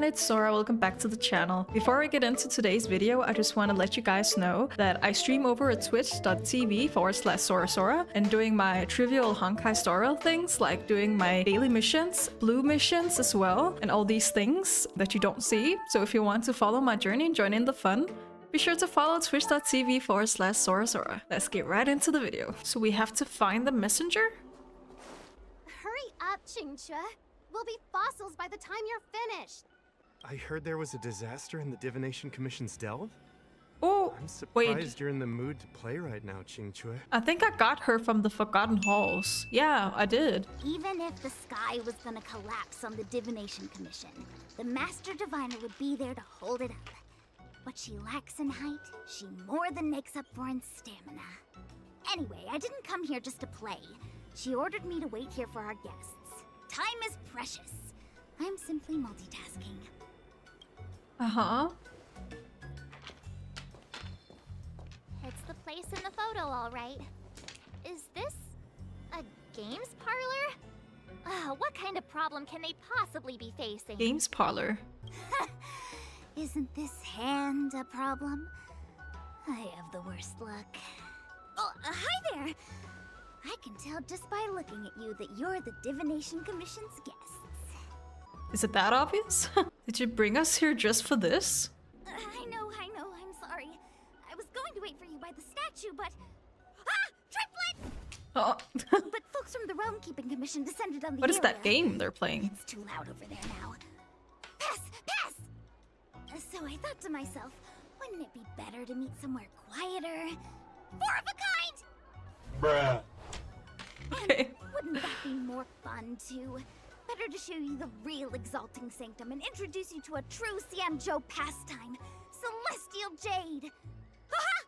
everyone, it's Zora. Welcome back to the channel. Before I get into today's video, I just want to let you guys know that I stream over at twitch.tv/zorasora and doing my trivial Honkai tutorial things, like doing my daily missions, blue missions as well, and all these things that you don't see. So if you want to follow my journey and join in the fun, be sure to follow twitch.tv/zorasora. Let's get right into the video. So we have to find the messenger? Hurry up, Qingque. We'll be fossils by the time you're finished. I heard there was a disaster in the Divination Commission's delve. Oh, I'm surprised wait. you're in the mood to play right now, Qingque. I think I got her from the Forgotten Halls. Yeah, I did. Even if the sky was gonna collapse on the Divination Commission, the Master Diviner would be there to hold it up. What she lacks in height, she more than makes up for in stamina. Anyway, I didn't come here just to play. She ordered me to wait here for our guests. Time is precious. I'm simply multitasking. Uh-huh. It's the place in the photo, all right. Is this a games parlor? What kind of problem can they possibly be facing? Games parlor. Isn't this hand a problem? I have the worst luck. Oh, hi there! I can tell just by looking at you that you're the Divination Commission's guests. Is it that obvious? Did you bring us here just for this? I know, I'm sorry. I was going to wait for you by the statue, but... Ah! Triplet! Oh. But folks from the Realm Keeping Commission descended on the What is area. that game they're playing? It's too loud over there now. Pass! Pass! So I thought to myself, wouldn't it be better to meet somewhere quieter? Four of a kind! Bruh. Okay. And wouldn't that be more fun, too? Better to show you the real Exalting Sanctum and introduce you to a true Xianzhou pastime, Celestial Jade! Haha!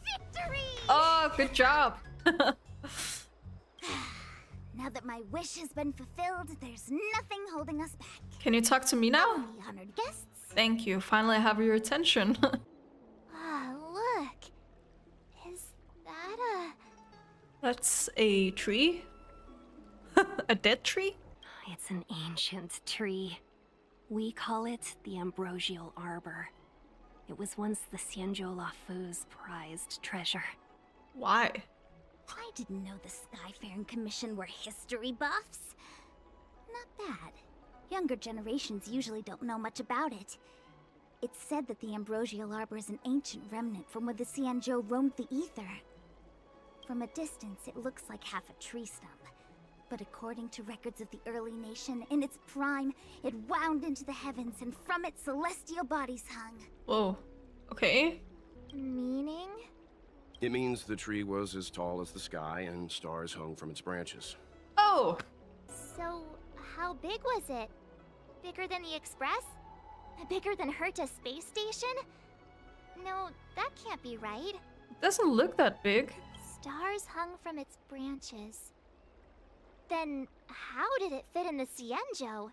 Victory! Oh, good job! Now that my wish has been fulfilled, there's nothing holding us back. Can you talk to me now? The honored guests. Thank you. Finally, I have your attention. Look. Is that a... That's a tree? A dead tree? It's an ancient tree. We call it the Ambrosial Arbor. It was once the Xianzhou Lafu's prized treasure. Why? I didn't know the Skyfaring Commission were history buffs. Not bad. Younger generations usually don't know much about it. It's said that the Ambrosial Arbor is an ancient remnant from when the Xianzhou roamed the ether. From a distance, it looks like half a tree stump. But according to records of the early nation, in its prime, it wound into the heavens and from it celestial bodies hung. Whoa. Okay. Meaning? It means the tree was as tall as the sky and stars hung from its branches. Oh! So, how big was it? Bigger than the Express? Bigger than Herta space station? No, that can't be right. It doesn't look that big. Stars hung from its branches. Then, how did it fit in the Xianzhou?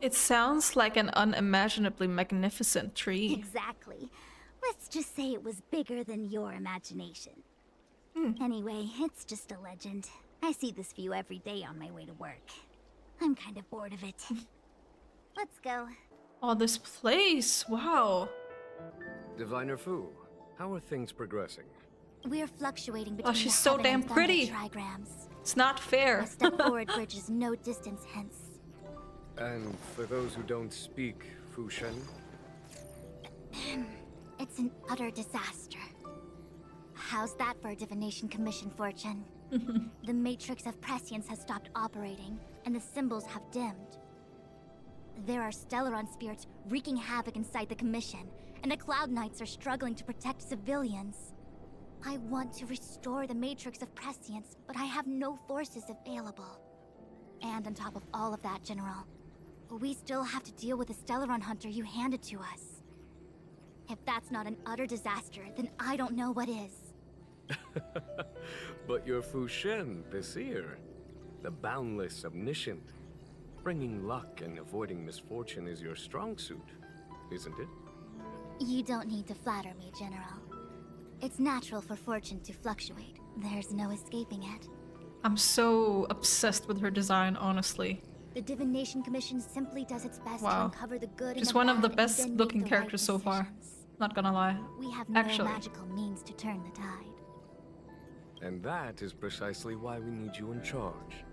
It sounds like an unimaginably magnificent tree. Exactly. Let's just say it was bigger than your imagination. Anyway, it's just a legend. I see this view every day on my way to work. I'm kind of bored of it. Let's go. Oh, this place. Wow. Diviner Fu, how are things progressing? We're fluctuating between she's the so heaven damn and thunder pretty. trigrams. It's not fair. A step forward bridge is no distance hence. And for those who don't speak Fu Shen? It's an utter disaster. How's that for a Divination Commission fortune? The Matrix of Prescience has stopped operating, and the symbols have dimmed. There are Stellaron spirits wreaking havoc inside the Commission, and the Cloud Knights are struggling to protect civilians. I want to restore the Matrix of Prescience, but I have no forces available. And on top of all of that, General, we still have to deal with the Stellaron Hunter you handed to us. If that's not an utter disaster, then I don't know what is. But you're Fu Shen, the seer. The boundless, omniscient. Bringing luck and avoiding misfortune is your strong suit, isn't it? You don't need to flatter me, General. It's natural for fortune to fluctuate. There's no escaping it. I'm so obsessed with her design, honestly. The Divination Commission simply does its best to uncover the good and She's the one of the bad and best then looking make the right characters so far. decisions. Not gonna lie. We have no Actually. magical means to turn the tide. And that is precisely why we need you in charge.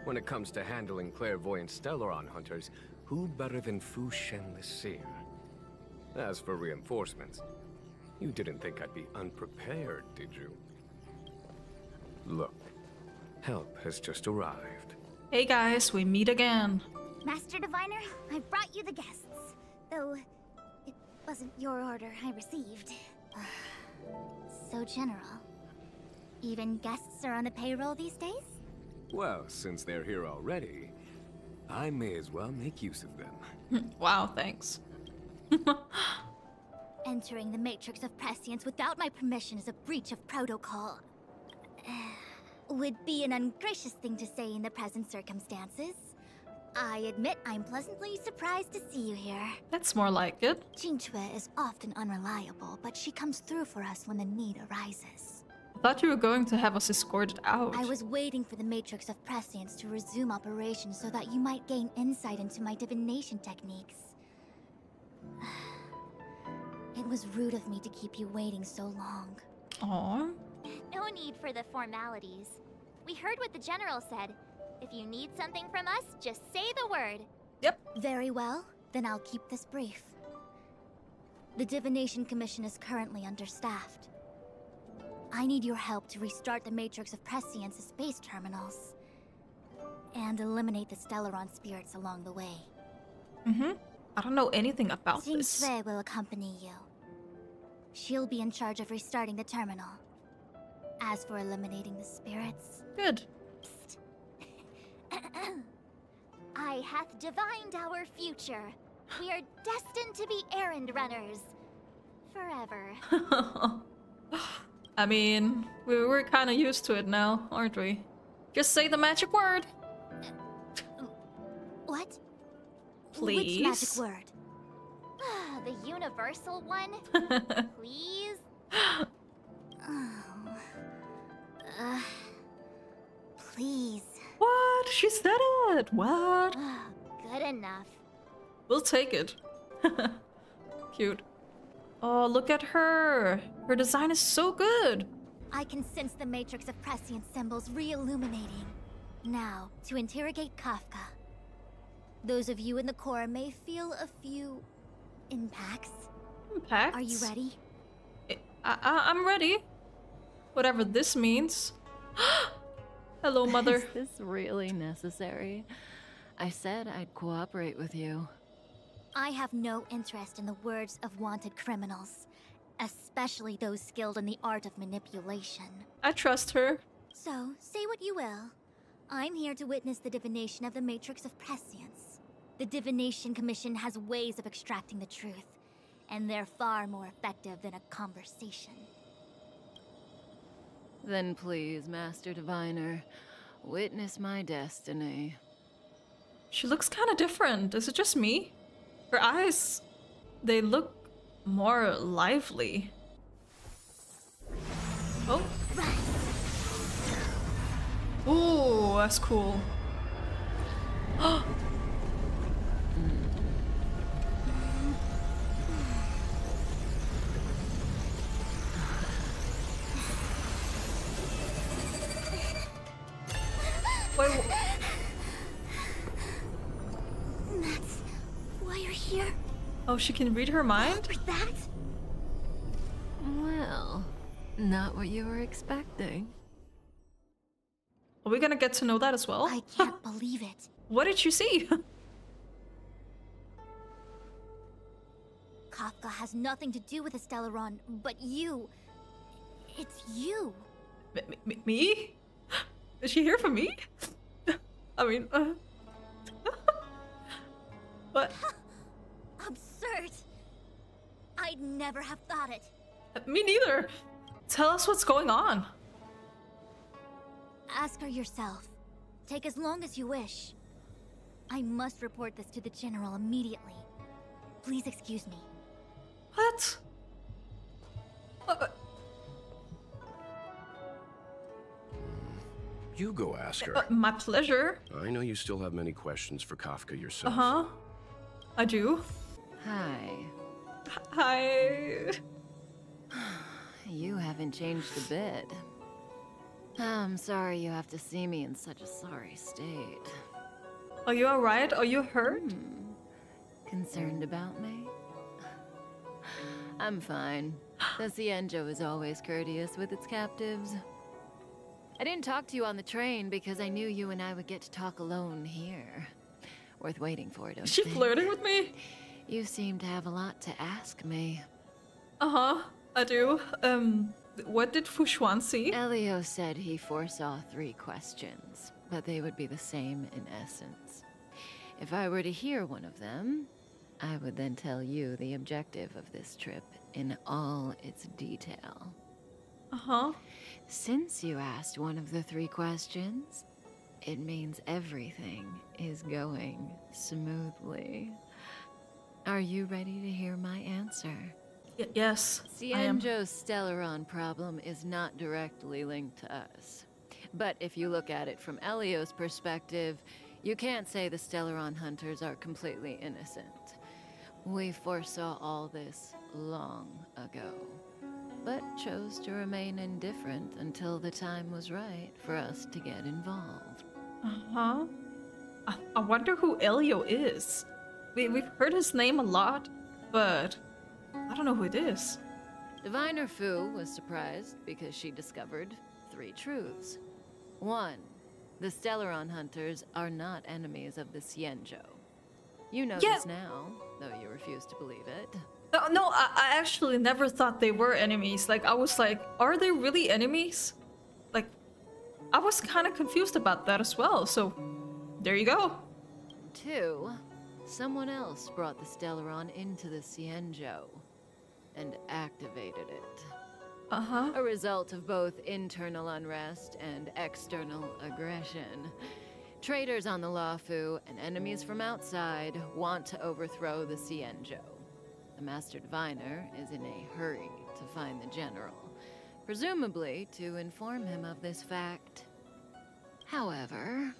When it comes to handling clairvoyant Stellaron hunters, who better than Fu Shen the Seer? As for reinforcements, you didn't think I'd be unprepared, did you? Look, help has just arrived. Hey guys, we meet again. Master Diviner, I brought you the guests. Though, it wasn't your order I received. So general. Even guests are on the payroll these days? Well, since they're here already, I may as well make use of them. Wow, thanks. Entering the Matrix of Prescience without my permission is a breach of protocol. Would be an ungracious thing to say in the present circumstances. I admit I'm pleasantly surprised to see you here. That's more like it. Jinchue is often unreliable, but she comes through for us when the need arises. I thought you were going to have us escorted out. I was waiting for the Matrix of Prescience to resume operations so that you might gain insight into my divination techniques. It was rude of me to keep you waiting so long. Aww. No need for the formalities. We heard what the General said. If you need something from us, just say the word. Yep. Very well, then I'll keep this brief. The Divination Commission is currently understaffed. I need your help to restart the Matrix of Prescience's space terminals. And eliminate the Stellaron spirits along the way. I don't know anything about this. Jinchue will accompany you. She'll be in charge of restarting the terminal. As for eliminating the spirits... Good. I hath divined our future. We are destined to be errand runners. Forever. I mean, we're kind of used to it now, aren't we? Just say the magic word. What? Please. Which magic word? The universal one? Please? Please. What? She said it. What? Good enough. We'll take it. Cute. Oh, look at her. Her design is so good. I can sense the Matrix of Prescience symbols re-illuminating. Now, to interrogate Kafka. Those of you in the core may feel a few... impacts. Impacts? Are you ready? I'm ready. Whatever this means. Hello, mother. Is this really necessary? I said I'd cooperate with you. I have no interest in the words of wanted criminals. Especially those skilled in the art of manipulation. I trust her. So, say what you will. I'm here to witness the divination of the Matrix of Prescience. The Divination Commission has ways of extracting the truth, and they're far more effective than a conversation. Then please, Master Diviner, witness my destiny. She looks kind of different. Is it just me? Her eyes, they look more lively. Oh. Ooh, that's cool. Wait, That's why you're here? oh, she can read her mind? For that? Well, not what you were expecting. Are we gonna get to know that as well? I can't believe it. What did you see? Kafka has nothing to do with the Stellaron, but you... It's you. Me? Is she here for me? I mean, what? Absurd. I'd never have thought it. Me neither. Tell us what's going on. Ask her yourself. Take as long as you wish. I must report this to the General immediately. Please excuse me. What? you go ask her? My pleasure. I know you still have many questions for Kafka yourself. Uh-huh. I do. Hi. Hi. You haven't changed a bit. I'm sorry you have to see me in such a sorry state. Are you alright? Are you hurt? Concerned about me? I'm fine. The Cienjo is always courteous with its captives. I didn't talk to you on the train because I knew you and I would get to talk alone here. Worth waiting for, don't you Is she think? flirting with me? You seem to have a lot to ask me. Uh-huh. I do. What did Fushuan see? Elio said he foresaw 3 questions, but they would be the same in essence. If I were to hear one of them, I would then tell you the objective of this trip in all its detail. Uh-huh. Since you asked one of the 3 questions, it means everything is going smoothly. Are you ready to hear my answer? Yes, I am. Cienjo's Stellaron problem is not directly linked to us. But if you look at it from Elio's perspective, you can't say the Stellaron hunters are completely innocent. We foresaw all this long ago, but chose to remain indifferent until the time was right for us to get involved. Uh-huh. I wonder who Elio is. We've heard his name a lot, but I don't know who it is. Diviner Fu was surprised because she discovered 3 truths. 1. The Stellaron hunters are not enemies of the Cienjo. You know this now, though you refuse to believe it. No, I actually never thought they were enemies. Like, I was like, are they really enemies? Like, I was kind of confused about that as well, so there you go. 2. Someone else brought the Stellaron into the Cienjo and activated it. Uh-huh. A result of both internal unrest and external aggression. Traitors on the Luofu and enemies from outside want to overthrow the Cienjo. The Master Diviner is in a hurry to find the General, presumably to inform him of this fact. However,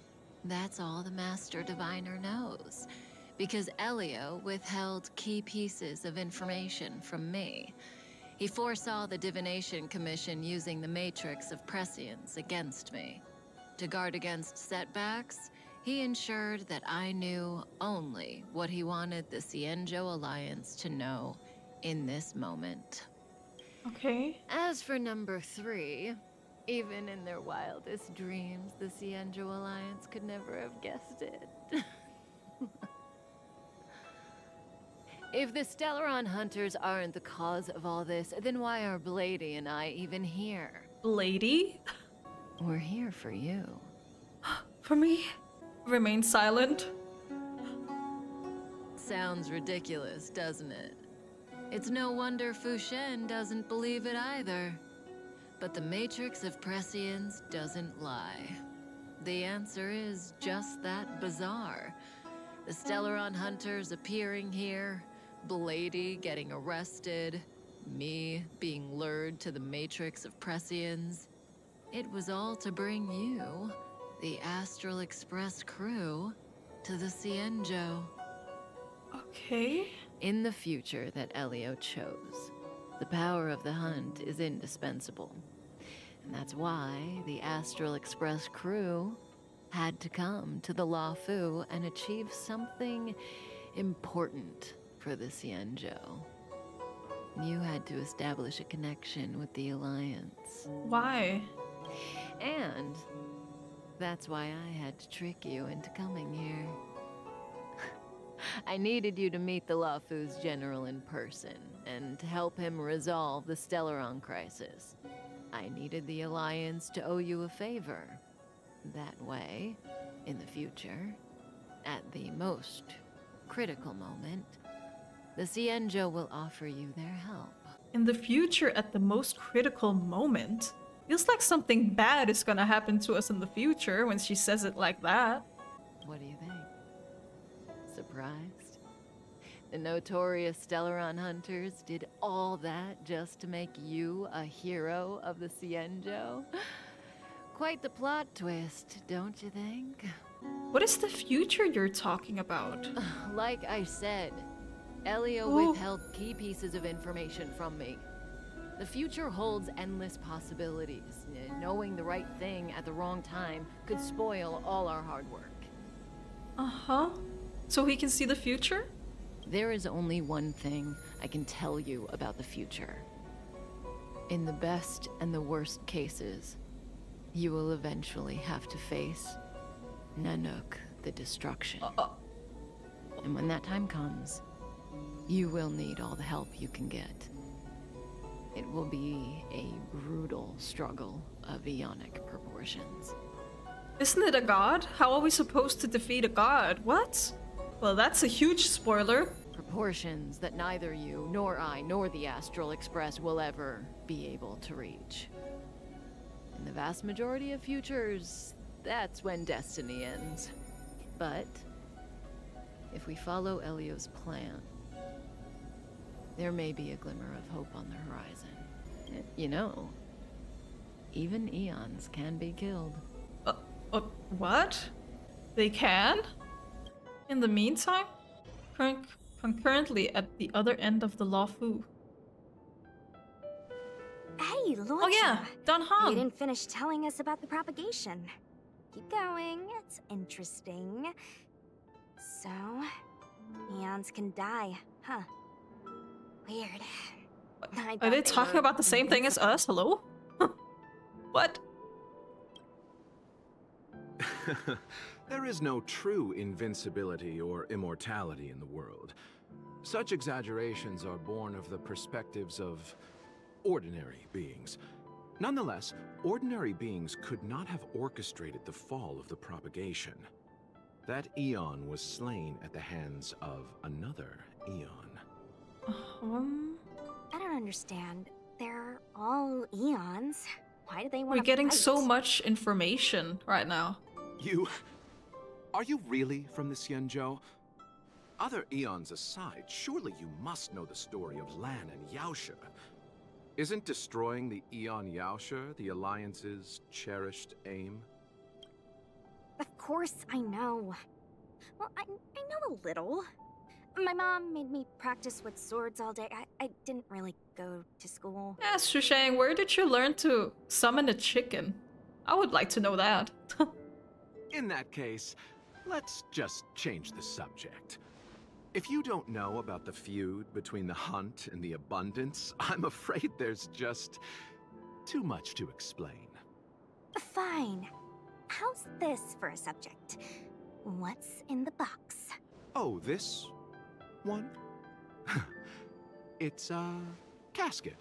that's all the Master Diviner knows, because Elio withheld key pieces of information from me. He foresaw the Divination Commission using the Matrix of Prescience against me. To guard against setbacks, he ensured that I knew only what he wanted the Cienjo Alliance to know in this moment. Okay. As for number 3, even in their wildest dreams, the Cienjo Alliance could never have guessed it. If the Stellaron hunters aren't the cause of all this, then why are Blady and I even here? Lady? We're here for you. For me? Remain silent. Sounds ridiculous, doesn't it? It's no wonder Fu Shen doesn't believe it either. But the Matrix of Prescience doesn't lie. The answer is just that bizarre. The Stellaron hunters appearing here, Blady getting arrested, me being lured to the Matrix of Prescience. It was all to bring you, the Astral Express crew, to the Cienjo. Okay. In the future that Elio chose, the power of the hunt is indispensable. And that's why the Astral Express crew had to come to the Luofu and achieve something important for the Cienjo. You had to establish a connection with the Alliance. Why? And that's why I had to trick you into coming here. I needed you to meet the Luofu's general in person, and to help him resolve the Stellaron crisis. I needed the Alliance to owe you a favor. That way, in the future, at the most critical moment, the Cienjo will offer you their help. In the future, at the most critical moment? Feels like something bad is gonna happen to us in the future when she says it like that. What do you think? Surprised? The notorious Stellaron hunters did all that just to make you a hero of the Cienjo? quite the plot twist, don't you think? What is the future you're talking about? Like I said, Elio withheld key pieces of information from me. The future holds endless possibilities. Knowing the right thing at the wrong time could spoil all our hard work. Uh-huh. So he can see the future? There is only one thing I can tell you about the future. In the best and the worst cases, you will eventually have to face Nanook, the destruction. And when that time comes, you will need all the help you can get. It will be a brutal struggle of Ionic proportions. Isn't it a god? How are we supposed to defeat a god? What? Well, that's a huge spoiler. Proportions that neither you, nor I, nor the Astral Express will ever be able to reach. In the vast majority of futures, that's when destiny ends. But if we follow Elio's plan, there may be a glimmer of hope on the horizon. You know, even eons can be killed. What? They can? In the meantime? Concurrently at the other end of the Lawfu. Hey, Luocha! Oh yeah, Dan Han! You didn't finish telling us about the propagation. Keep going, it's interesting. So, eons can die, huh? Weird. Are they talking about the same thing as us? Hello? What? There is no true invincibility or immortality in the world. Such exaggerations are born of the perspectives of ordinary beings. Nonetheless, ordinary beings could not have orchestrated the fall of the propagation. That eon was slain at the hands of another eon. I don't understand. They're all eons. Why do they want to We're getting fight? so much information right now. Are you really from the Xianzhou? Other eons aside, surely you must know the story of Lan and Yaoshe. Isn't destroying the Eon Yaoshe the Alliance's cherished aim? Of course I know. Well, I know a little. My mom made me practice with swords all day. I didn't really go to school. Yeah, Shushang, where did you learn to summon a chicken? I would like to know that. In that case, let's just change the subject. If you don't know about the feud between the Hunt and the Abundance, I'm afraid there's just too much to explain. Fine. How's this for a subject? What's in the box? Oh, this one? It's a casket,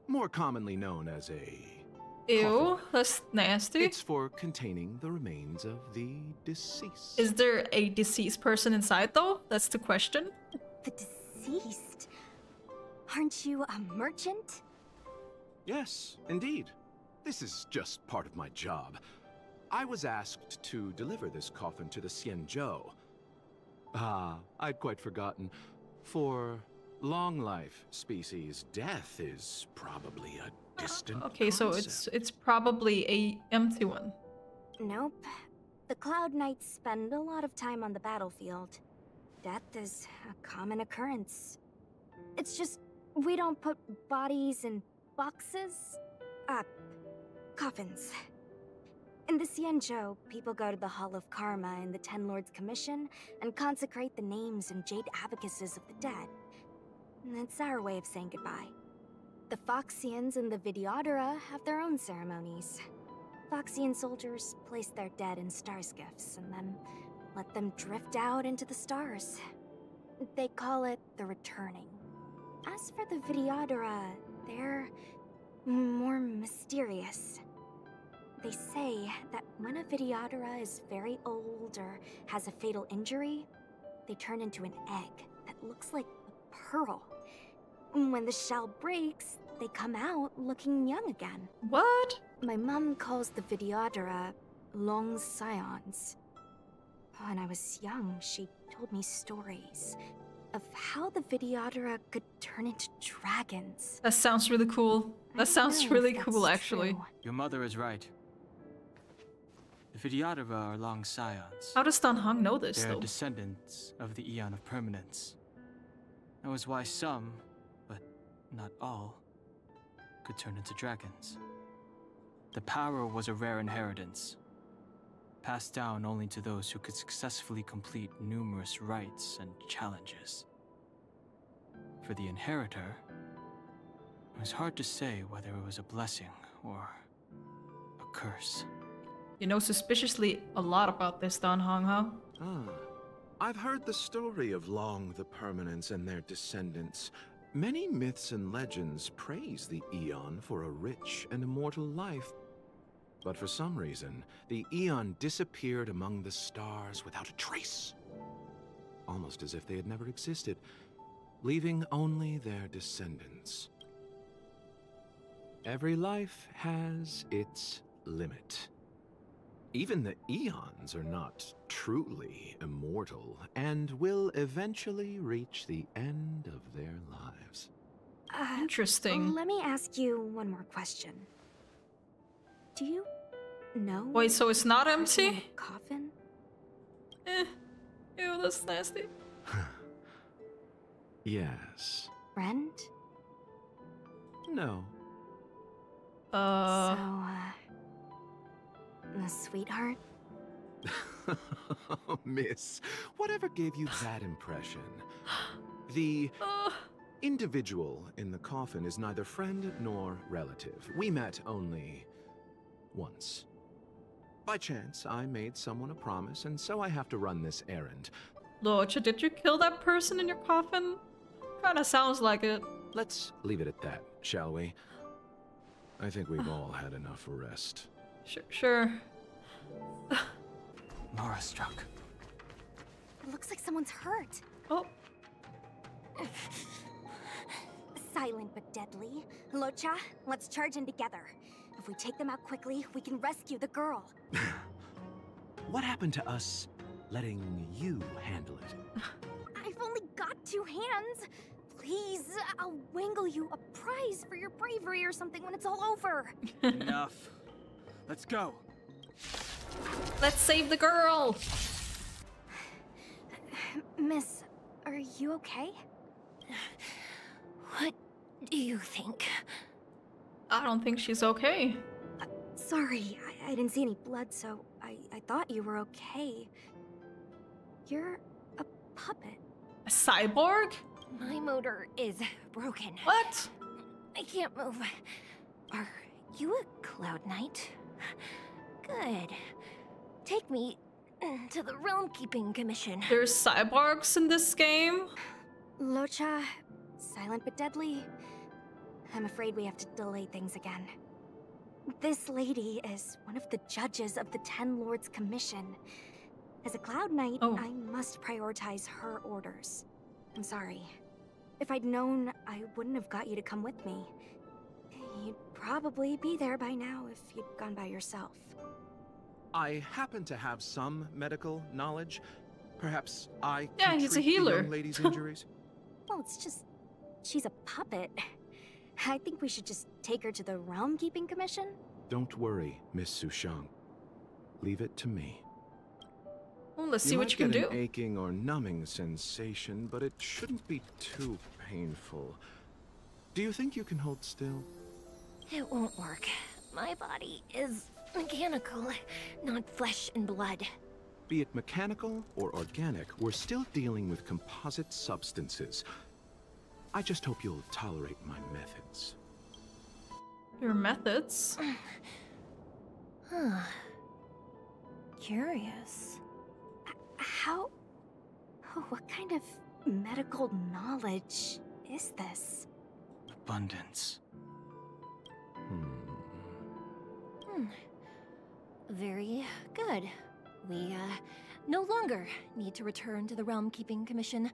more commonly known as a... Ew, that's nasty. It's for containing the remains of the deceased. Is there a deceased person inside, though? That's the question. The deceased? Aren't you a merchant? Yes, indeed. This is just part of my job. I was asked to deliver this coffin to the Xianzhou. I'd quite forgotten. For long life species, death is probably a distant Okay, concept. so it's probably a empty one. Nope. The Cloud Knights spend a lot of time on the battlefield. Death is a common occurrence. It's just, we don't put bodies in boxes. Coffins. In the Xianzhou, people go to the Hall of Karma in the Ten Lords Commission and consecrate the names and jade abacuses of the dead. It's our way of saying goodbye. The Foxians and the Vidyadhara have their own ceremonies. Foxian soldiers place their dead in star skiffs and then let them drift out into the stars. They call it the returning. As for the Vidyadhara, they're more mysterious. They say that when a Vidyadhara is very old or has a fatal injury, they turn into an egg that looks like a pearl. When the shell breaks, they come out looking young again. What? My mom calls the Vidyadhara long scions. When I was young, she told me stories of how the Vidyadhara could turn into dragons. That sounds really cool. That sounds know really if cool, that's actually. true. Your mother is right. The Vidyadhara are long scions. How does Dan Hong know this, They are though? descendants of the Eon of Permanence. That was why some, but not all, could turn into dragons. The power was a rare inheritance, passed down only to those who could successfully complete numerous rites and challenges. For the inheritor, it was hard to say whether it was a blessing or a curse. You know suspiciously a lot about this, Dan Hong, huh? Ah, I've heard the story of Long the Permanence and their descendants. Many myths and legends praise the Eon for a rich and immortal life. But for some reason, the Eon disappeared among the stars without a trace. Almost as if they had never existed, leaving only their descendants. Every life has its limit. Even the Eons are not truly immortal, and will eventually reach the end of their lives. Interesting. Let me ask you one more question. Do you know? Wait, so it's not empty? Coffin? Ew, that's nasty. Yes. Friend? No. So, a sweetheart? Miss, whatever gave you that impression? The individual in the coffin is neither friend nor relative. We met only once. By chance, I made someone a promise, and so I have to run this errand. Locha, did you kill that person in your coffin? Kinda sounds like it. Let's leave it at that, shall we? I think we've all had enough rest. Sure. Mara struck. It looks like someone's hurt. Oh. Silent but deadly. Locha, let's charge in together. If we take them out quickly, we can rescue the girl. What happened to us letting you handle it? I've only got 2 hands. Please, I'll wangle you a prize for your bravery or something when it's all over. Enough. Let's go. Let's save the girl. Miss, are you okay? What do you think? I don't think she's okay. Sorry, I didn't see any blood, so I thought you were okay. You're a puppet. A cyborg? My motor is broken. What? I can't move. Are you a Cloud Knight? Good. Take me to the Realm Keeping Commission. There's cyborgs in this game? Locha, silent but deadly. I'm afraid we have to delay things again. This lady is one of the judges of the Ten Lords Commission. As a Cloud Knight, I must prioritize her orders. I'm sorry. If I'd known, I wouldn't have got you to come with me. You'd probably be there by now if you'd gone by yourself. I happen to have some medical knowledge. Perhaps I Yeah, can he's a treat the healer. young lady's injuries. Well, it's just... she's a puppet. I think we should just take her to the Realm Keeping Commission. Don't worry, Miss Sushang. Leave it to me. Well, let's see what you can do. You might get an aching or numbing sensation, but it shouldn't be too painful. Do you think you can hold still? It won't work. My body is mechanical, not flesh and blood. Be it mechanical or organic, we're still dealing with composite substances. I just hope you'll tolerate my methods. Your methods? Huh. Curious. How... oh, what kind of medical knowledge is this? Abundance. Very good. We, no longer need to return to the Realm Keeping Commission.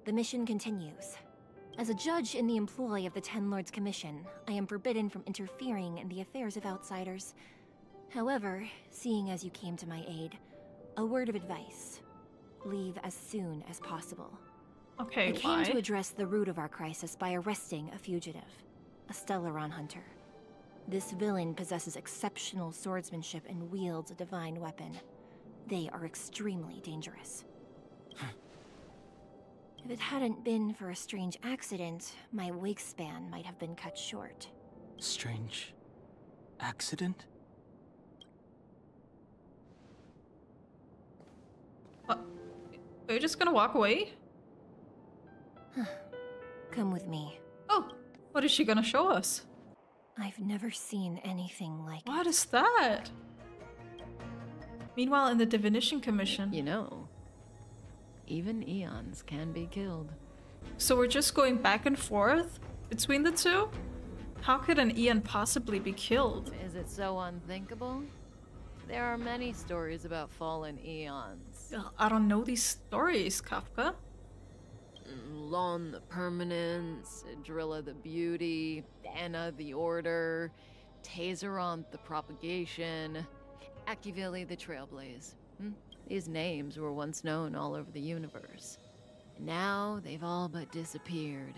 The mission continues. As a judge in the employ of the Ten Lords Commission, I am forbidden from interfering in the affairs of outsiders. However, seeing as you came to my aid, a word of advice. Leave as soon as possible. Okay, I came why? to address the root of our crisis by arresting a fugitive, a Stellaron hunter. This villain possesses exceptional swordsmanship and wields a divine weapon. They are extremely dangerous. If it hadn't been for a strange accident, my wakespan might have been cut short. Strange accident? What? Are you just gonna walk away? Come with me. Oh, what is she gonna show us? I've never seen anything like it. What is that? Meanwhile, in the Divination Commission. You know, even Eons can be killed. So we're just going back and forth between the two? How could an Eon possibly be killed? Is it so unthinkable? There are many stories about fallen Eons. I don't know these stories, Kafka. Lon the Permanence, Drilla the Beauty, Anna the Order, Tazeronth the Propagation, Akivili the Trailblaze. These names were once known all over the universe. Now they've all but disappeared,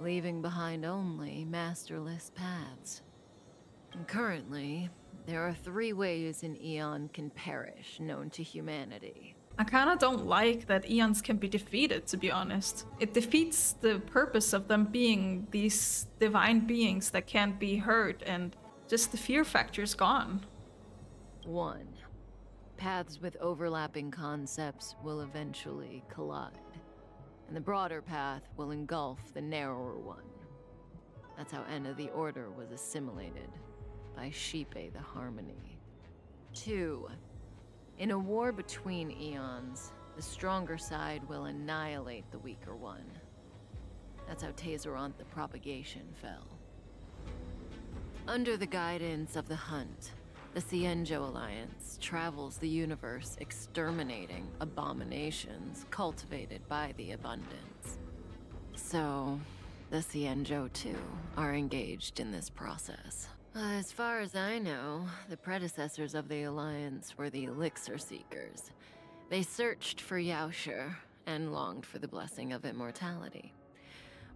leaving behind only masterless paths. And currently, there are 3 ways an Eon can perish known to humanity. I kinda don't like that Eons can be defeated, to be honest. It defeats the purpose of them being these divine beings that can't be hurt, and just the fear factor is gone. 1. Paths with overlapping concepts will eventually collide, and the broader path will engulf the narrower one. That's how Enna the Order was assimilated, by Shipe the Harmony. 2. In a war between Eons, the stronger side will annihilate the weaker one. That's how Tazeronth the Propagation fell. Under the guidance of the Hunt, the Cienjo Alliance travels the universe exterminating abominations cultivated by the Abundance. So, the Cienjo too are engaged in this process. As far as I know, the predecessors of the Alliance were the Elixir Seekers. They searched for Yaoshi and longed for the blessing of immortality.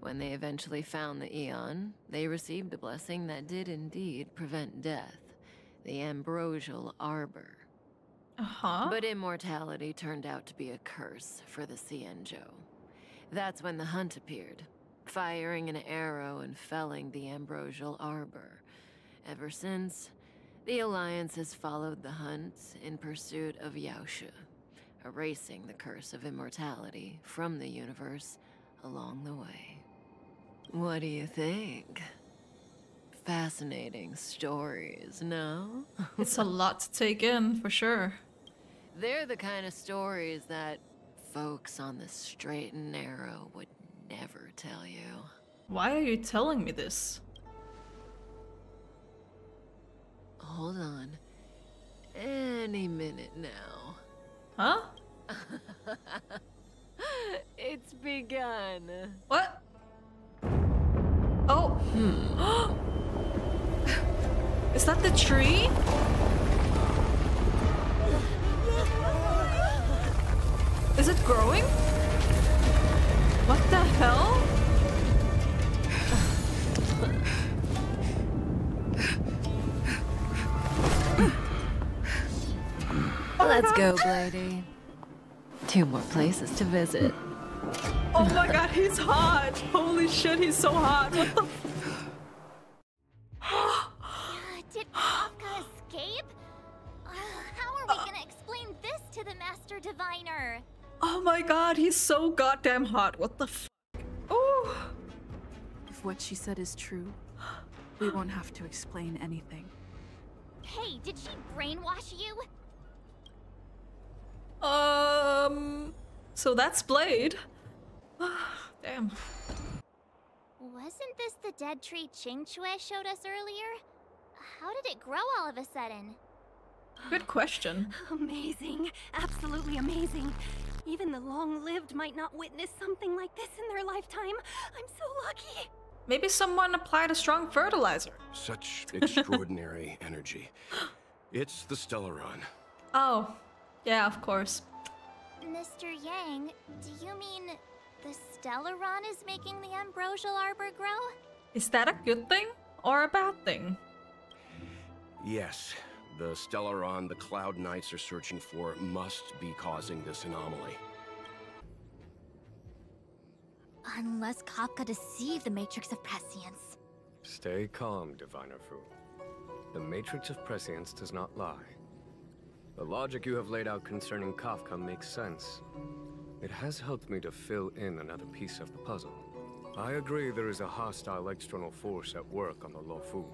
When they eventually found the Eon, they received a blessing that did indeed prevent death, the Ambrosial Arbor. But immortality turned out to be a curse for the Cienjo. That's when the Hunt appeared, firing an arrow and felling the Ambrosial Arbor. Ever since, the Alliance has followed the Hunt in pursuit of Yaoshi, erasing the curse of immortality from the universe along the way. What do you think? Fascinating stories, no? It's a lot to take in, for sure. They're the kind of stories that folks on the straight and narrow would never tell you. Why are you telling me this? Hold on. Any minute now. Huh? It's begun. What? Oh. Is that the tree? Is it growing? What the hell? Let's go, Blady. 2 more places to visit. Oh my god, he's hot! Holy shit, he's so hot! What the Did Kafka escape? How are we gonna explain this to the Master Diviner? Oh my god, he's so goddamn hot. What the f? Oh! If what she said is true, we won't have to explain anything. Hey, did she brainwash you? So that's Blade. Damn. Wasn't this the dead tree Qingque showed us earlier? How did it grow all of a sudden? Good question. Amazing. Absolutely amazing. Even the long-lived might not witness something like this in their lifetime. I'm so lucky. Maybe someone applied a strong fertilizer. Such extraordinary energy. It's the Stellaron. Oh, yeah, of course. Mr. Yang, do you mean the Stellaron is making the Ambrosial Arbor grow? Is that a good thing or a bad thing? Yes, the Stellaron the Cloud Knights are searching for must be causing this anomaly. Unless Kafka deceived the Matrix of Prescience. Stay calm, Diviner Fu. The Matrix of Prescience does not lie. The logic you have laid out concerning Kafka makes sense. It has helped me to fill in another piece of the puzzle. I agree there is a hostile external force at work on the Luofu.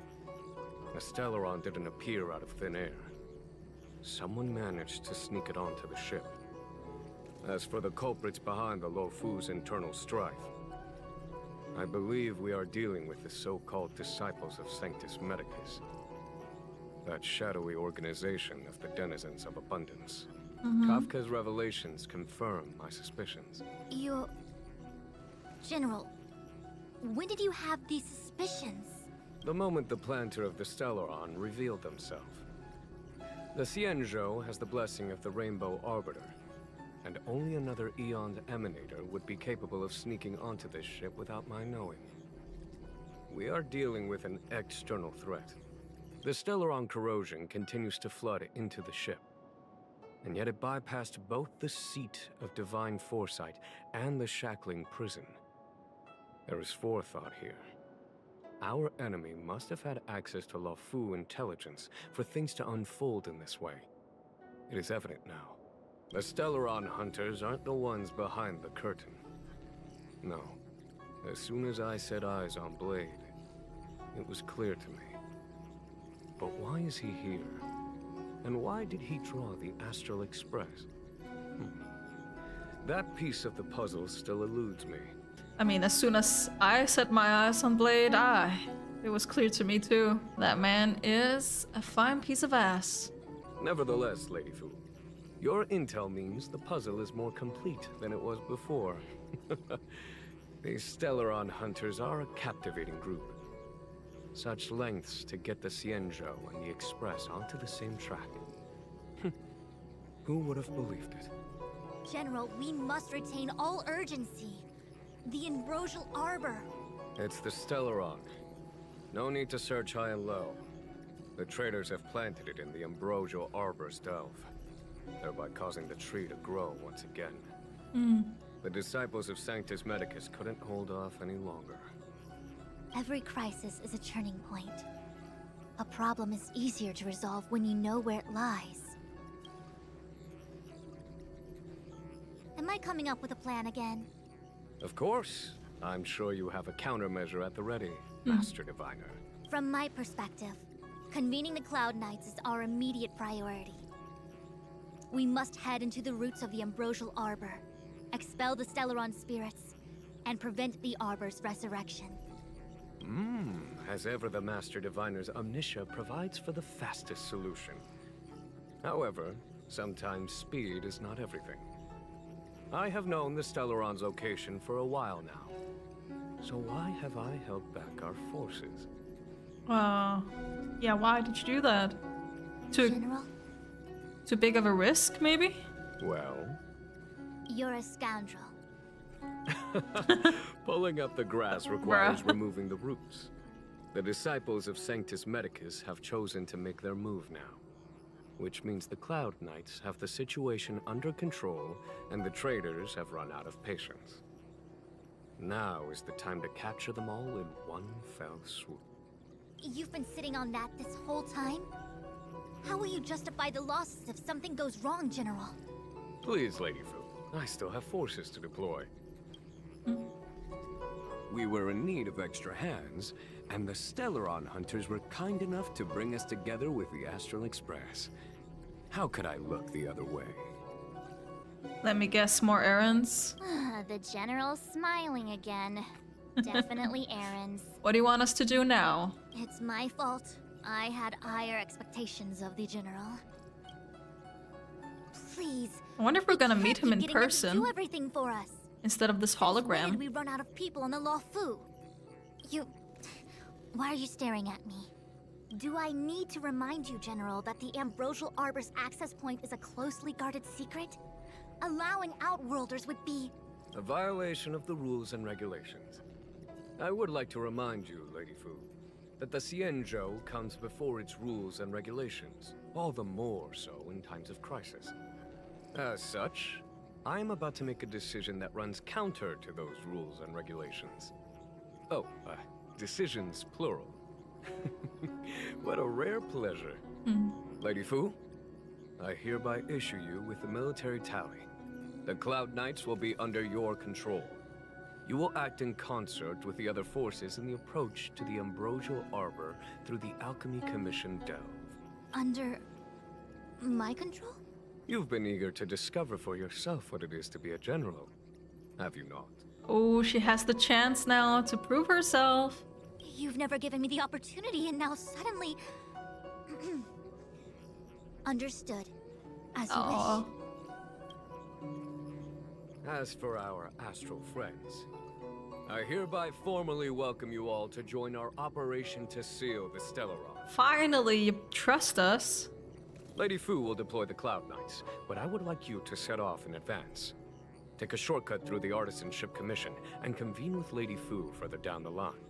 The Stellaron didn't appear out of thin air. Someone managed to sneak it onto the ship. As for the culprits behind the Luofu's internal strife, I believe we are dealing with the so-called Disciples of Sanctus Medicus. That shadowy organization of the denizens of abundance. Kafka's revelations confirm my suspicions. General, when did you have these suspicions? The moment the planter of the Stellaron revealed themselves. The Xianzhou has the blessing of the Rainbow Arbiter, and only another Eon's Emanator would be capable of sneaking onto this ship without my knowing. We are dealing with an external threat. The Stellaron corrosion continues to flood into the ship, and yet it bypassed both the seat of divine foresight and the shackling prison. There is forethought here. Our enemy must have had access to Luofu intelligence for things to unfold in this way. It is evident now. The Stellaron hunters aren't the ones behind the curtain. No. As soon as I set eyes on Blade, it was clear to me. But why is he here? And why did he draw the Astral Express? That piece of the puzzle still eludes me. I mean, as soon as I set my eyes on Blade, it was clear to me too. That man is a fine piece of ass. Nevertheless, Lady Fu, your intel means the puzzle is more complete than it was before. These Stellaron hunters are a captivating group. Such lengths to get the Xianzhou and the Express onto the same track. Who would have believed it? General, we must retain all urgency. The Ambrosial Arbor. It's the Stellaron. No need to search high and low. The traders have planted it in the Ambrosial Arbor's delve, thereby causing the tree to grow once again. The Disciples of Sanctus Medicus couldn't hold off any longer. Every crisis is a turning point. A problem is easier to resolve when you know where it lies. Am I coming up with a plan again? Of course. I'm sure you have a countermeasure at the ready, Master Diviner. From my perspective, convening the Cloud Knights is our immediate priority. We must head into the roots of the Ambrosial Arbor, expel the Stellaron spirits, and prevent the Arbor's resurrection. As ever, the Master Diviner's omniscia provides for the fastest solution. However, sometimes speed is not everything. I have known the Stellaron's location for a while now. So why have I held back our forces? Yeah, why did you do that? General? Too big of a risk, maybe? Well? You're a scoundrel. Pulling up the grass requires removing the roots. The Disciples of Sanctus Medicus have chosen to make their move now, which means the Cloud Knights have the situation under control and the traders have run out of patience. Now is the time to capture them all in one fell swoop. You've been sitting on that this whole time? How will you justify the losses if something goes wrong, General? Please, Lady Fu, I still have forces to deploy. We were in need of extra hands, and the Stellaron hunters were kind enough to bring us together with the Astral Express. How could I look the other way? Let me guess, more errands? The General's smiling again. Definitely errands. What do you want us to do now? It's my fault. I had higher expectations of the General. Please. I wonder if we're gonna meet him in person. Do everything for us. Instead of this hologram. When did we run out of people on the Luofu? Why are you staring at me? Do I need to remind you, General, that the Ambrosial Arbor's access point is a closely guarded secret? Allowing Outworlders would be... a violation of the rules and regulations. I would like to remind you, Lady Fu, that the Xianzhou comes before its rules and regulations, all the more so in times of crisis. As such, I'm about to make a decision that runs counter to those rules and regulations. Oh, decisions plural. What a rare pleasure. Lady Fu, I hereby issue you with the military tally. The Cloud Knights will be under your control. You will act in concert with the other forces in the approach to the Ambrosial Arbor through the Alchemy Commission Delve. Under my control? You've been eager to discover for yourself what it is to be a general, have you not? Oh, she has the chance now to prove herself. You've never given me the opportunity, and now suddenly... Understood. As you wish. As for our astral friends, I hereby formally welcome you all to join our operation to seal the Stellaron. Finally, you trust us. Lady Fu will deploy the Cloud Knights, but I would like you to set off in advance. Take a shortcut through the Artisanship Commission and convene with Lady Fu further down the line.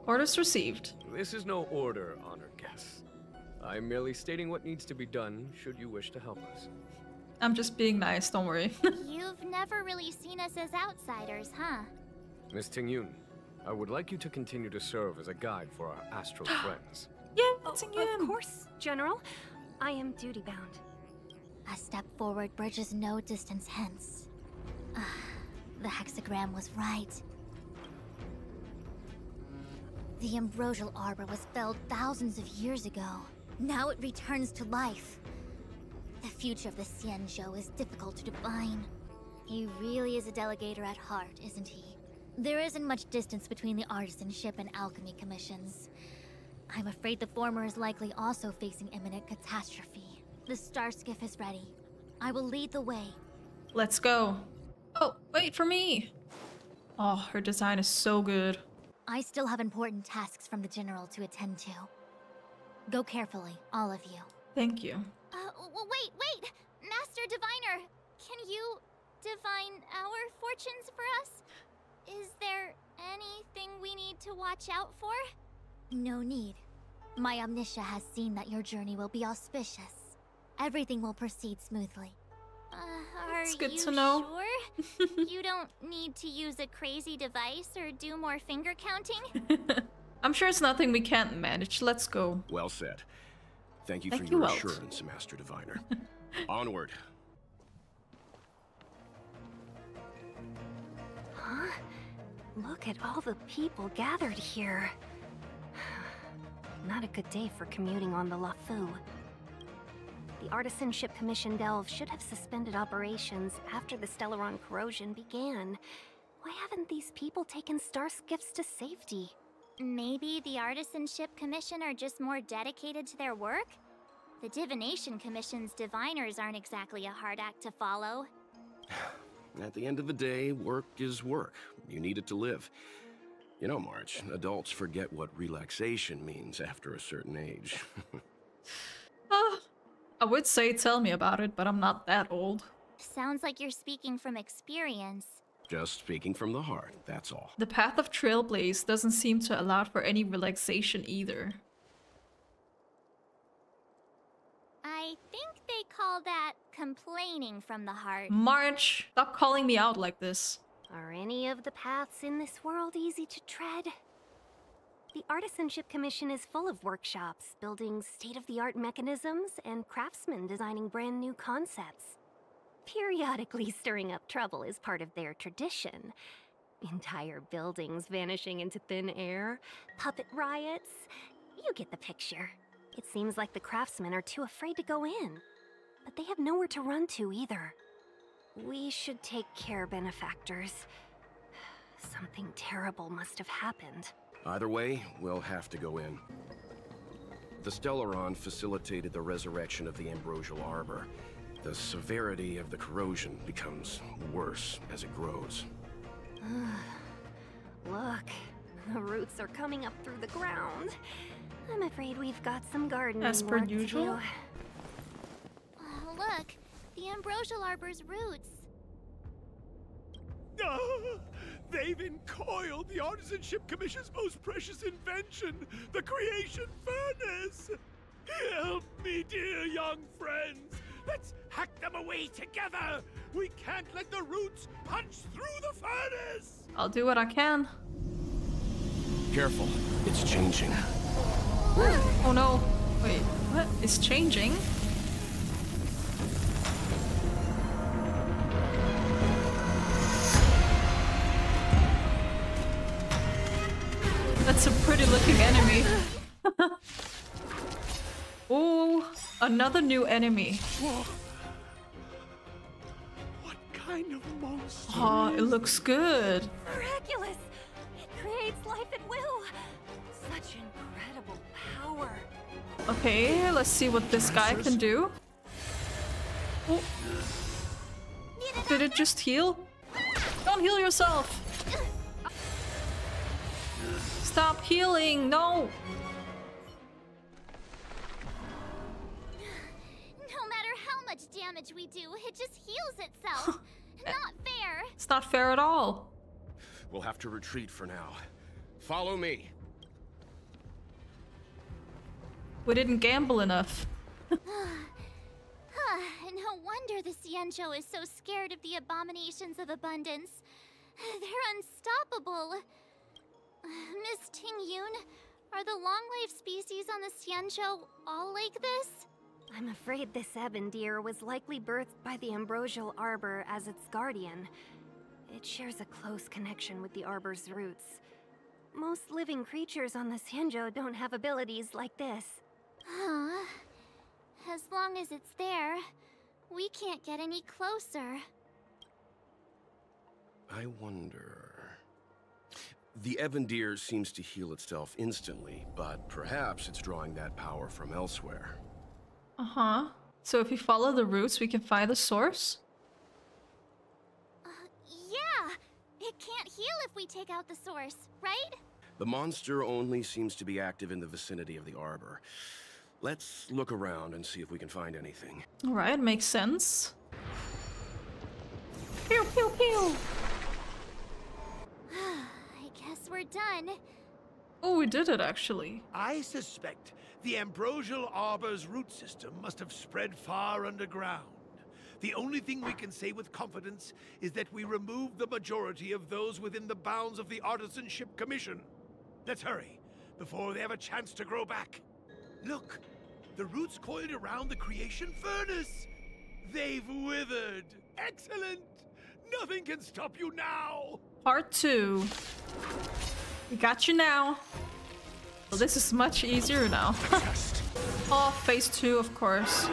Orders received. This is no order, honored guests. I'm merely stating what needs to be done should you wish to help us. I'm just being nice, don't worry. You've never really seen us as outsiders, huh? Miss Tingyun, I would like you to continue to serve as a guide for our astral friends. Yeah, of course, General. I am duty-bound. A step forward bridges no distance hence. The hexagram was right. The Ambrosial Arbor was felled thousands of years ago. Now it returns to life. The future of the Xianzhou is difficult to define. He really is a delegator at heart, isn't he? There isn't much distance between the Artisanship and Alchemy Commissions. I'm afraid the former is likely also facing imminent catastrophe. The star skiff is ready. I will lead the way. Let's go. Oh, wait for me. Oh, her design is so good. I still have important tasks from the General to attend to. Go carefully, all of you. Thank you. Wait! Master Diviner, can you divine our fortunes for us? Is there anything we need to watch out for? No need. My Omniscia has seen that your journey will be auspicious. Everything will proceed smoothly. It's good to know. Sure? You don't need to use a crazy device or do more finger counting? I'm sure it's nothing we can't manage. Let's go. Well said. Thank you for your assurance, Master Diviner. Onward. Huh? Look at all the people gathered here. Not a good day for commuting on the Lafu. The Artisanship Commission Delve should have suspended operations after the Stellaron corrosion began. Why haven't these people taken star skiffs to safety? Maybe the Artisanship Commission are just more dedicated to their work? The Divination Commission's diviners aren't exactly a hard act to follow. At the end of the day, work is work. You need it to live. You know, March, adults forget what relaxation means after a certain age. I would say tell me about it, but I'm not that old. Sounds like you're speaking from experience. Just speaking from the heart, that's all. The path of Trailblaze doesn't seem to allow for any relaxation either. I think they call that complaining from the heart. March, stop calling me out like this. Are any of the paths in this world easy to tread? The Artisanship Commission is full of workshops, building state-of-the-art mechanisms, and craftsmen designing brand new concepts. Periodically stirring up trouble is part of their tradition. Entire buildings vanishing into thin air, puppet riots. You get the picture. It seems like the craftsmen are too afraid to go in. But they have nowhere to run to either. We should take care, benefactors. Something terrible must have happened. Either way, we'll have to go in. The Stellaron facilitated the resurrection of the Ambrosial Arbor. The severity of the corrosion becomes worse as it grows. Look, the roots are coming up through the ground. I'm afraid we've got some gardening as per work usual. to do. Look, the Ambrosial Arbor's roots. They've encoiled the Artisanship Commission's most precious invention, the Creation Furnace! Help me, dear young friends! Let's hack them away together! We can't let the roots punch through the furnace! I'll do what I can. Careful, it's changing. Oh no. Wait, what? It's changing? That's a pretty looking enemy. Oh, another new enemy. Whoa. What kind of monster? Oh, it looks good. Miraculous! It creates life at will! Such incredible power! Okay, let's see what this guy can do. Oh. Did it just heal? Don't heal yourself! Stop healing! No! No matter how much damage we do, it just heals itself. Not fair. It's not fair at all. We'll have to retreat for now. Follow me. We didn't gamble enough. No wonder the Xianzhou is so scared of the abominations of abundance. They're unstoppable. Miss Tingyun, are the long-lived species on the Xianzhou all like this? I'm afraid this ebon deer was likely birthed by the ambrosial arbor as its guardian. It shares a close connection with the arbor's roots. Most living creatures on the Xianzhou don't have abilities like this. Huh. As long as it's there, we can't get any closer. I wonder... The Evandir seems to heal itself instantly, but perhaps it's drawing that power from elsewhere. Uh-huh. So if we follow the roots, we can find the source? Yeah! It can't heal if we take out the source, right? The monster only seems to be active in the vicinity of the arbor. Let's look around and see if we can find anything. Alright, makes sense. Pew pew pew! I guess we're done. Oh, we did it actually. I suspect the ambrosial arbor's root system must have spread far underground. The only thing we can say with confidence is that we removed the majority of those within the bounds of the Artisanship Commission. Let's hurry, before they have a chance to grow back. Look, the roots coiled around the Creation Furnace. They've withered. Excellent! Nothing can stop you now! Part 2. We got you now. Well, this is much easier now. Oh, phase 2, of course.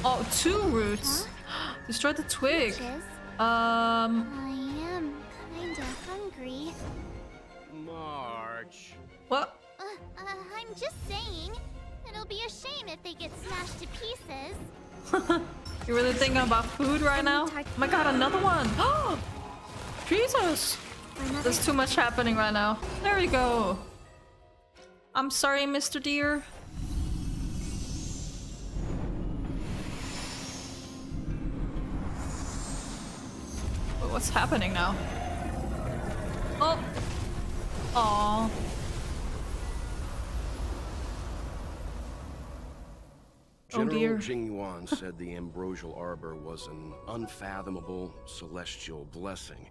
Oh, 2 roots. Huh? Destroy the twig. Witches? I am kinda hungry. March. What? I'm just saying. It'll be a shame if they get smashed to pieces. You really thinking about food right now? Oh my god, another one! Oh, Jesus! There's too much happening right now. There we go. I'm sorry, Mr. Deer. What's happening now? Oh! Aww. General Jingyuan said the ambrosial arbor was an unfathomable celestial blessing.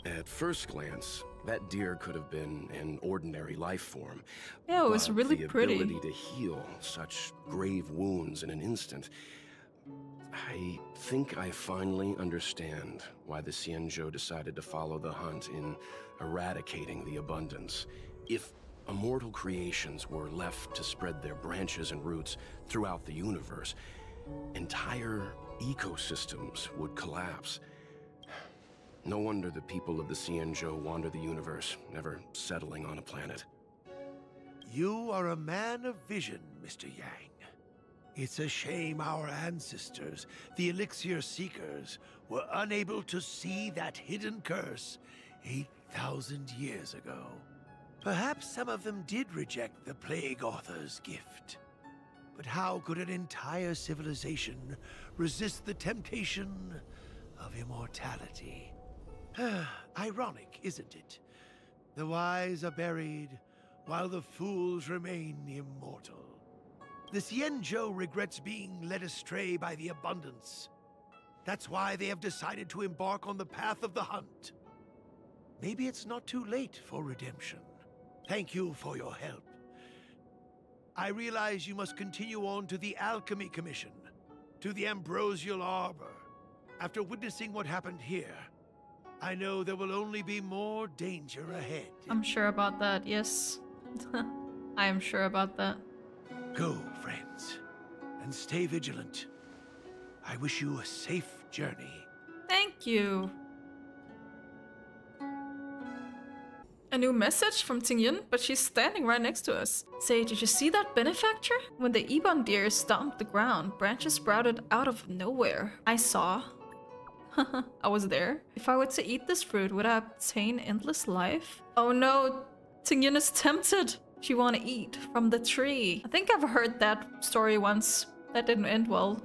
At first glance, that deer could have been an ordinary life form. Yeah, it was really pretty. The ability to heal such grave wounds in an instant. I think I finally understand why the Xianzhou decided to follow the hunt in eradicating the abundance. If immortal creations were left to spread their branches and roots throughout the universe, entire ecosystems would collapse. No wonder the people of the Xianzhou wander the universe, never settling on a planet. You are a man of vision, Mr. Yang. It's a shame our ancestors, the Elixir Seekers, were unable to see that hidden curse 8,000 years ago. Perhaps some of them did reject the Plague Author's gift. But how could an entire civilization resist the temptation of immortality? Ironic, isn't it? The wise are buried, while the fools remain immortal. The Xianzhou regrets being led astray by the abundance. That's why they have decided to embark on the path of the hunt. Maybe it's not too late for redemption. Thank you for your help. I realize you must continue on to the Alchemy Commission, to the Ambrosial Arbor. After witnessing what happened here, I know there will only be more danger ahead. I'm sure about that, yes. I am sure about that. Go, friends, and stay vigilant. I wish you a safe journey. Thank you. A new message from Tingyun, but she's standing right next to us. Say, did you see that benefactor? When the Ebon deer stomped the ground, branches sprouted out of nowhere. I saw. I was there. If I were to eat this fruit, would I obtain endless life? Oh no, Tingyun is tempted. She want to eat from the tree. I think I've heard that story once. That didn't end well.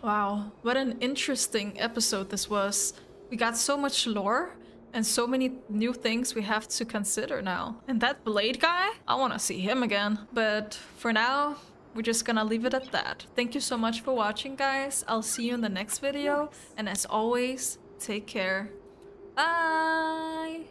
Wow, what an interesting episode this was. We got so much lore and so many new things we have to consider now. And that blade guy, I want to see him again. But for now, we're just gonna leave it at that. Thank you so much for watching, guys. I'll see you in the next video. And as always, take care. Bye!